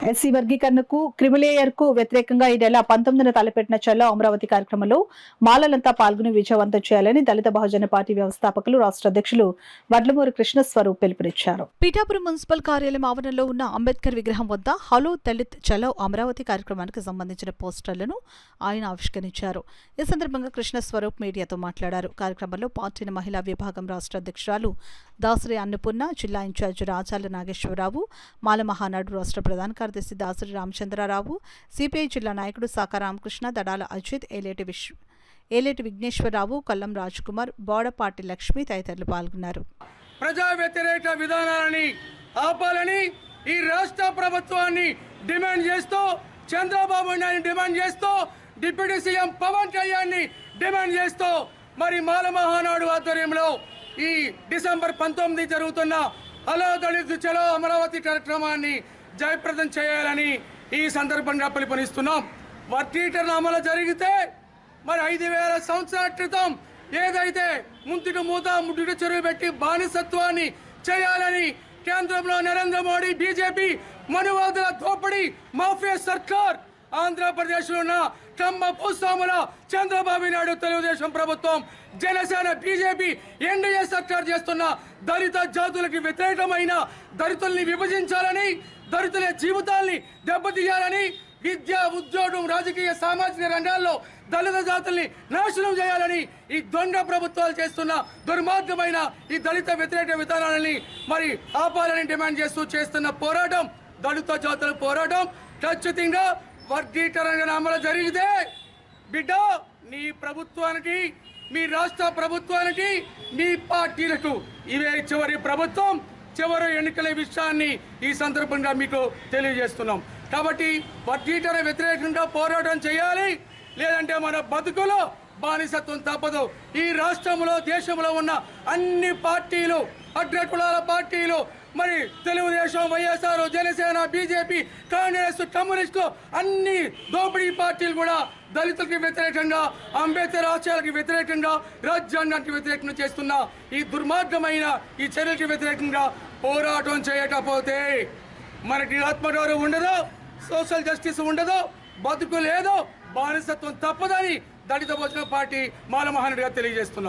SC వర్గీకరణకు క్రిమిలేయర్కు వ్యతిరేకంగా ఈ నెల 19న తలపెట్టిన చలో అమరావతి కార్యక్రమంలో మాలలంతా పాల్గొని విజయవంతం చేయాలని దళిత బహుజన పార్టీ వ్యవస్థాపకులు రాష్ట్ర అధ్యక్షులు వడ్లమూరి కృష్ణస్వరూప్ పిలుపునిచ్చారు. పీఠాపురం మున్సిపల్ కార్యాలయం ఆవరణలో ఉన్న అంబేద్కర్ విగ్రహం వద్ద హలో దళిత్ చలో అమరావతి కార్యక్రమానికి సంబంధించిన పోస్టర్లను ఆయన ఆవిష్కరించారు. ఈ సందర్భంగా కృష్ణస్వరూప్ మీడియాతో మాట్లాడారు. కార్యక్రమంలో పార్టీ మహిళా విభాగం రాష్ట్ర అధ్యక్షురాలు దాసరి అన్నపూర్ణ, జిల్లా ఇన్ఛార్జి రాజాల నాగేశ్వరరావు, మాల మహానాడు రాష్ట్ర ప్రధాన కార్యదర్శి దాసరి రామచంద్రరావు, సిపిఐ జిల్లా నాయకుడు సాకా రామకృష్ణ, దడాల అజిత్, ఏలేటి విఘ్నేశ్వరరావు, కల్లం రాజ్కుమార్, బోడపాటి లక్ష్మి తదితరులు పాల్గొన్నారు. ప్రజా వ్యతిరేక విధానాలని ఆపాలని ఈ రాష్ట్ర ప్రభుత్వాన్ని డిమాండ్ చేస్తూ, చంద్రబాబు నాయుడు డిమాండ్ చేస్తూ, డిప్యూటీ సీఎం పవన్ కళ్యాణ్ని డిమాండ్ చేస్తూ మరి మాల మహానాడు ఆధ్వర్యంలో ఈ డిసెంబర్ 19 జరుగుతున్న హలో దళిత్ చలో అమరావతి కార్యక్రమాన్ని జయప్రదం చేయాలని ఈ సందర్భంగా పిలుపునిస్తున్నాం. వర్గీకరణ అమలు జరిగితే మరి 5,000 సంవత్సరాల క్రితం ఏదైతే ముందుకు మూత ముట్టుకు చెరువు పెట్టి బానిసత్వాన్ని చేయాలని కేంద్రంలో నరేంద్ర మోడీ బీజేపీ మనువాదుల దోపిడీ మాఫియా సర్కార్, ఆంధ్రప్రదేశ్లో ఉన్న కమ్మ భూస్వాముల చంద్రబాబు నాయుడు తెలుగుదేశం ప్రభుత్వం, జనసేన బీజేపీ ఎన్డీఏ సర్కార్ చేస్తున్న దళిత జాతులకు వ్యతిరేకమైన దళితుల్ని విభజించాలని, దళితుల జీవితాల్ని దెబ్బతీయాలని, విద్య, ఉద్యోగం, రాజకీయ, సామాజిక రంగాల్లో దళిత జాతుల్ని నాశనం చేయాలని ఈ దొంగ ప్రభుత్వాలు చేస్తున్న దుర్మార్గమైన ఈ దళిత వ్యతిరేక విధానాలని మరి ఆపాలని డిమాండ్ చేస్తూ చేస్తున్న పోరాటం, దళిత జాతుల పోరాటం ఖచ్చితంగా వర్గీకరణ అమలు జరిగితే బిడ్డ నీ ప్రభుత్వానికి, మీ రాష్ట్ర ప్రభుత్వానికి, మీ పార్టీలకు ఇవే చివరి ప్రభుత్వం, చివరి ఎన్నికల విషయాన్ని ఈ సందర్భంగా మీకు తెలియజేస్తున్నాం. కాబట్టి వర్గీకరణ వ్యతిరేకంగా పోరాటం చేయాలి, లేదంటే మన బతుకులో బానిసత్వం తప్పదు. ఈ రాష్ట్రంలో, దేశంలో ఉన్న అన్ని పార్టీలు, అగ్రకులాల పార్టీలు, మరి తెలుగుదేశం, వైఎస్ఆర్, జనసేన, బీజేపీ, కాంగ్రెస్, కమ్యూనిస్టు అన్ని దోపిడీ పార్టీలు కూడా దళితులకు వ్యతిరేకంగా, అంబేద్కర్ ఆశయాలకు వ్యతిరేకంగా, రాజ్యాంగానికి వ్యతిరేకంగా చేస్తున్న ఈ దుర్మార్గమైన ఈ చర్యలకు వ్యతిరేకంగా పోరాటం చేయకపోతే మనకి ఆత్మగౌరవం ఉండదు, సోషల్ జస్టిస్ ఉండదు, బతుకు లేదు, బానిసత్వం తప్పదని దళిత బహుజన పార్టీ మాల మహానాడుగా తెలియజేస్తున్నాం.